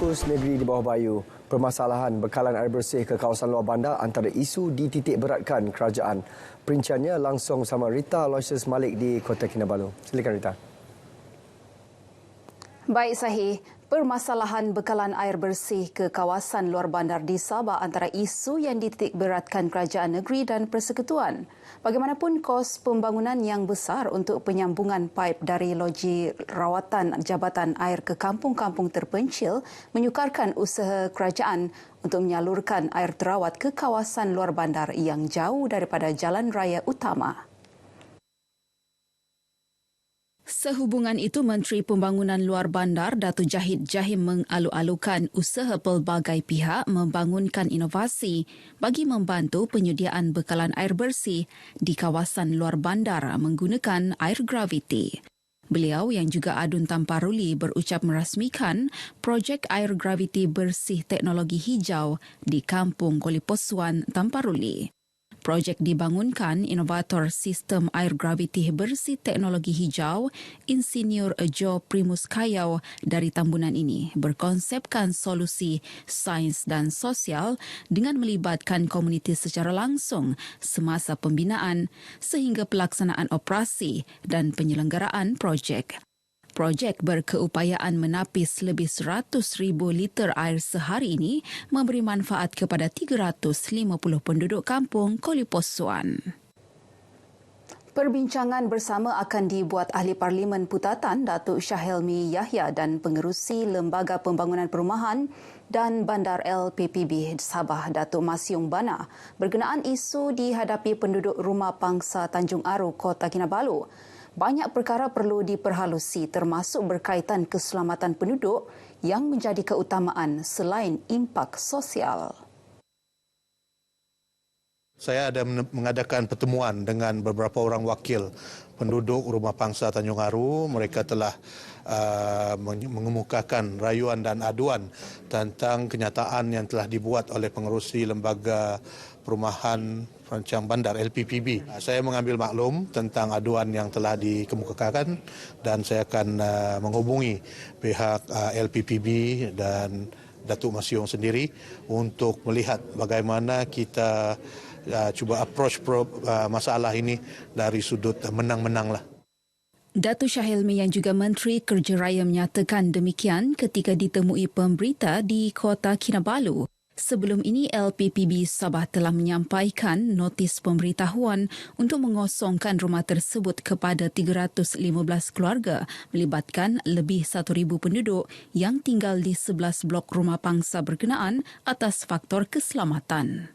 Fokus negeri di bawah bayu. Permasalahan bekalan air bersih ke kawasan luar bandar antara isu dititik beratkan kerajaan. Perinciannya langsung sama Rita Aloysius Malik di Kota Kinabalu. Silakan Rita. Baik Sahih, permasalahan bekalan air bersih ke kawasan luar bandar di Sabah antara isu yang dititik beratkan kerajaan negeri dan persekutuan. Bagaimanapun kos pembangunan yang besar untuk penyambungan paip dari loji rawatan Jabatan Air ke kampung-kampung terpencil menyukarkan usaha kerajaan untuk menyalurkan air terawat ke kawasan luar bandar yang jauh daripada jalan raya utama. Sehubungan itu, Menteri Pembangunan Luar Bandar Datuk Jahid Jahim mengalu-alukan usaha pelbagai pihak membangunkan inovasi bagi membantu penyediaan bekalan air bersih di kawasan luar bandar menggunakan air graviti. Beliau yang juga adun Tamparuli berucap merasmikan projek air graviti bersih teknologi hijau di Kampung Koliposuan, Tamparuli. Projek dibangunkan inovator sistem air graviti bersih teknologi hijau, Insinyur Jo Primus Kayau dari Tambunan ini berkonsepkan solusi sains dan sosial dengan melibatkan komuniti secara langsung semasa pembinaan sehingga pelaksanaan operasi dan penyelenggaraan projek. Projek berkeupayaan menapis lebih 100,000 liter air sehari ini memberi manfaat kepada 350 penduduk kampung Koliposuan. Perbincangan bersama akan dibuat Ahli Parlimen Putatan Datuk Syahilmi Yahya dan Pengerusi Lembaga Pembangunan Perumahan dan Bandar LPPB Sabah Datuk Masyung Bana berkenaan isu dihadapi penduduk Rumah Pangsa Tanjung Aru, Kota Kinabalu. Banyak perkara perlu diperhalusi termasuk berkaitan keselamatan penduduk yang menjadi keutamaan selain impak sosial. Saya ada mengadakan pertemuan dengan beberapa orang wakil penduduk Rumah Pangsa Tanjung Aru. Mereka telah mengemukakan rayuan dan aduan tentang kenyataan yang telah dibuat oleh pengerusi Lembaga Perumahan Perancang Bandar LPPB. Saya mengambil maklum tentang aduan yang telah dikemukakan dan saya akan menghubungi pihak LPPB dan Datuk Masyung sendiri untuk melihat bagaimana kita cuba approach masalah ini dari sudut menang-menang lah. Datuk Syahilmi yang juga Menteri Kerja Raya menyatakan demikian ketika ditemui pemberita di Kota Kinabalu. Sebelum ini, LPPB Sabah telah menyampaikan notis pemberitahuan untuk mengosongkan rumah tersebut kepada 315 keluarga melibatkan lebih 1,000 penduduk yang tinggal di 11 blok rumah pangsa berkenaan atas faktor keselamatan.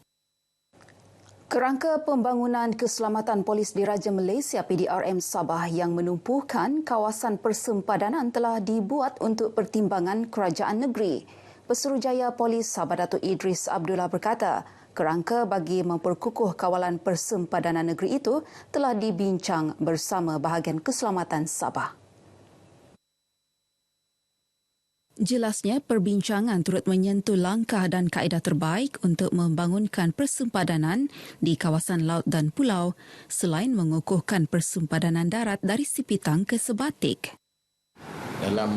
Kerangka Pembangunan Keselamatan Polis Diraja Malaysia PDRM Sabah yang menumpukan kawasan persempadanan telah dibuat untuk pertimbangan kerajaan negeri. Pesuruhjaya Polis Sabah Datuk Idris Abdullah berkata, kerangka bagi memperkukuh kawalan persempadanan negeri itu telah dibincang bersama bahagian keselamatan Sabah. Jelasnya, perbincangan turut menyentuh langkah dan kaedah terbaik untuk membangunkan persempadanan di kawasan laut dan pulau selain mengukuhkan persempadanan darat dari Sipitang ke Sebatik. Dalam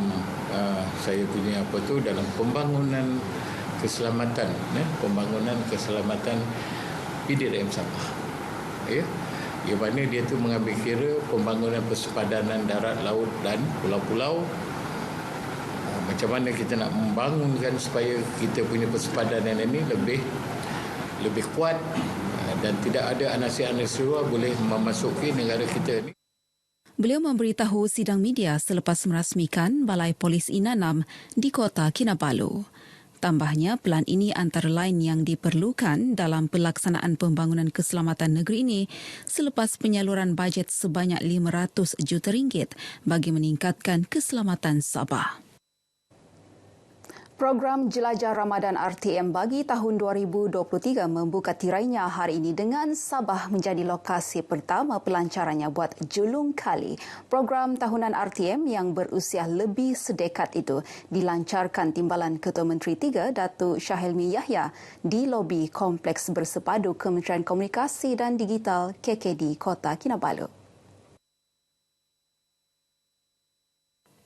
dalam pembangunan keselamatan, pembangunan keselamatan PDRM Sabah. Di mana dia tu mengambil kira pembangunan persempadanan darat, laut dan pulau-pulau. Macam mana kita nak membangunkan supaya kita punya persempadanan ini lebih kuat dan tidak ada anasir-anasir luar boleh memasuki negara kita ini. Beliau memberitahu sidang media selepas merasmikan Balai Polis Inanam di Kota Kinabalu. Tambahnya, pelan ini antara lain yang diperlukan dalam pelaksanaan pembangunan keselamatan negeri ini selepas penyaluran bajet sebanyak RM500 juta bagi meningkatkan keselamatan Sabah. Program Jelajah Ramadan RTM bagi tahun 2023 membuka tirainya hari ini dengan Sabah menjadi lokasi pertama pelancarannya buat julung kali. Program tahunan RTM yang berusia lebih sedekat itu dilancarkan Timbalan Ketua Menteri 3 Datuk Syahilmi Yahya di lobi Kompleks Bersepadu Kementerian Komunikasi dan Digital KKD Kota Kinabalu.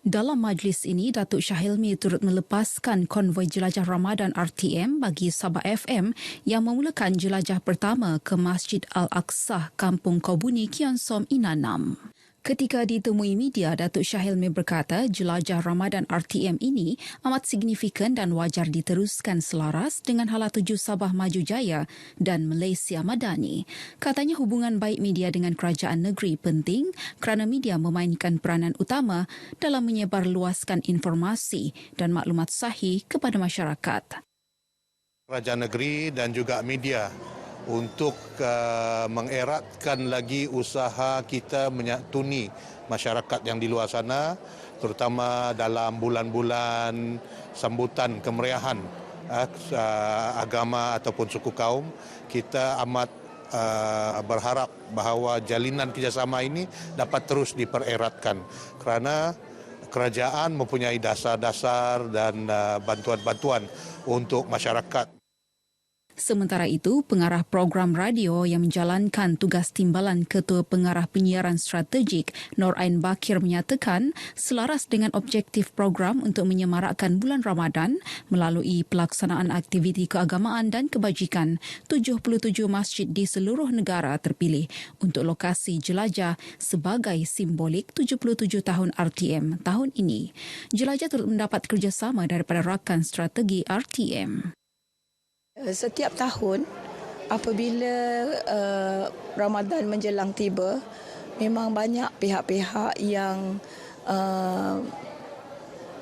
Dalam majlis ini, Datuk Shah Hilmi turut melepaskan konvoi jelajah Ramadan RTM bagi Sabah FM yang memulakan jelajah pertama ke Masjid Al-Aqsa, Kampung Kobuni, Kian Som, Inanam. Ketika ditemui media, Datuk Shah Hilmi berkata jelajah Ramadan RTM ini amat signifikan dan wajar diteruskan selaras dengan hala tuju Sabah Maju Jaya dan Malaysia Madani. Katanya hubungan baik media dengan kerajaan negeri penting kerana media memainkan peranan utama dalam menyebarluaskan informasi dan maklumat sahih kepada masyarakat. Kerajaan negeri dan juga media untuk mengeratkan lagi usaha kita menyatuni masyarakat yang di luar sana, terutama dalam bulan-bulan sambutan kemeriahan agama ataupun suku kaum. Kita amat berharap bahawa jalinan kerjasama ini dapat terus dipereratkan kerana kerajaan mempunyai dasar-dasar dan bantuan-bantuan untuk masyarakat. Sementara itu, pengarah program radio yang menjalankan tugas timbalan Ketua Pengarah Penyiaran Strategik Nur Ain Bakir menyatakan selaras dengan objektif program untuk menyemarakkan bulan Ramadan melalui pelaksanaan aktiviti keagamaan dan kebajikan, 77 masjid di seluruh negara terpilih untuk lokasi jelajah sebagai simbolik 77 tahun RTM tahun ini. Jelajah turut mendapat kerjasama daripada rakan strategi RTM. Setiap tahun apabila Ramadan menjelang tiba, memang banyak pihak-pihak yang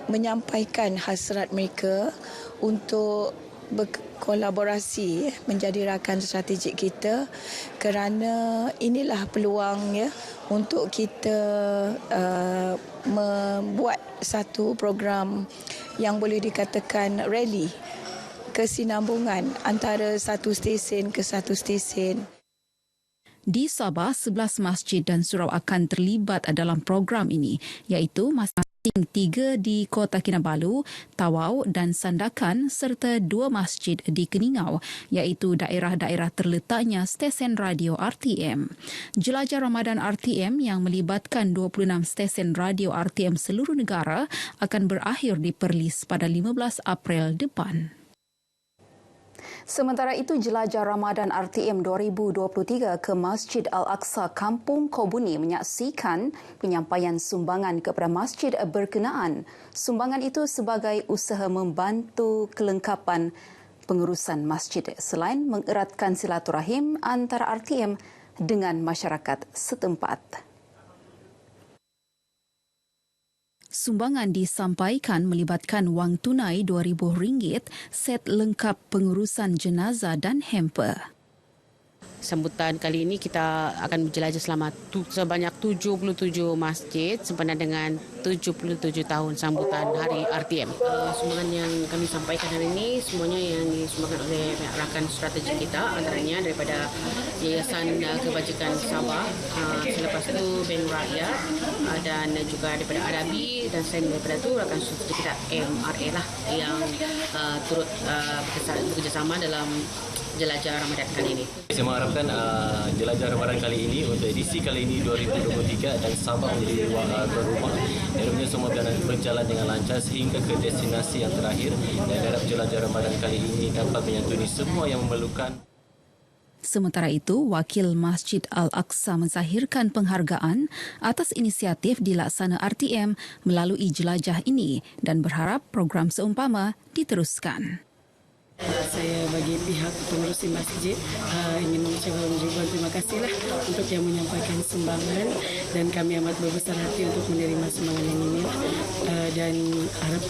menyampaikan hasrat mereka untuk berkolaborasi menjadi rakan strategik kita kerana inilah peluang untuk kita membuat satu program yang boleh dikatakan rally kesinambungan antara satu stesen ke satu stesen. Di Sabah, 11 masjid dan surau akan terlibat dalam program ini, iaitu masing-masing 3 di Kota Kinabalu, Tawau dan Sandakan serta 2 masjid di Keningau, iaitu daerah-daerah terletaknya stesen radio RTM. Jelajah Ramadan RTM yang melibatkan 26 stesen radio RTM seluruh negara akan berakhir di Perlis pada 15 April depan. Sementara itu, jelajah Ramadan RTM 2023 ke Masjid Al-Aqsa Kampung Kobuni menyaksikan penyampaian sumbangan kepada masjid berkenaan. Sumbangan itu sebagai usaha membantu kelengkapan pengurusan masjid selain mengeratkan silaturahim antara RTM dengan masyarakat setempat. Sumbangan disampaikan melibatkan wang tunai RM2,000, set lengkap pengurusan jenazah dan hamper. Sambutan kali ini kita akan berjelajah selama sebanyak 77 masjid sempena dengan 77 tahun sambutan Hari RTM. Sumbangan yang kami sampaikan hari ini semuanya yang disumbangkan oleh rakan strategi kita, antaranya daripada Yayasan Kebajikan Sabah, selepas itu Bank Rakyat dan juga daripada Arabi, dan selain daripada itu rakan strategi kita MRA lah yang turut bekerjasama dalam jelajah Ramadan kali ini. Saya mengharapkan jelajah Ramadan kali ini untuk edisi kali ini 2023 dan Sabah menjadi tuan rumah. Harapnya semua berjalan dengan lancar sehingga ke destinasi yang terakhir, dan harap jelajah Ramadan kali ini dapat menyantuni semua yang memerlukan. Sementara itu, Wakil Masjid Al-Aqsa menzahirkan penghargaan atas inisiatif dilaksana RTM melalui jelajah ini dan berharap program seumpama diteruskan. Saya bagi pihak pengurusi masjid ingin mengucapkan ribuan terima kasihlah untuk yang menyampaikan sumbangan, dan kami amat berbesar hati untuk menerima sumbangan yang ini, dan harap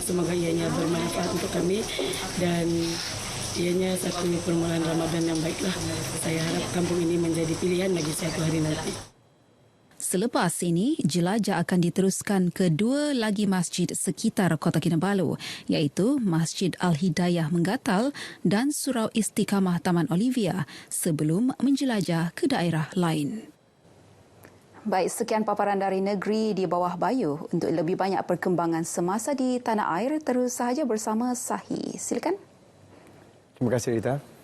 semoga ianya bermanfaat untuk kami dan ianya satu permulaan Ramadan yang baiklah. Saya harap kampung ini menjadi pilihan bagi suatu hari nanti. Selepas ini, jelajah akan diteruskan ke 2 lagi masjid sekitar Kota Kinabalu, iaitu Masjid Al-Hidayah Menggatal dan Surau Istiqamah Taman Olivia sebelum menjelajah ke daerah lain. Baik, sekian paparan dari negeri di bawah Bayu. Untuk lebih banyak perkembangan semasa di tanah air, terus sahaja bersama Sahi. Silakan. Terima kasih, Rita.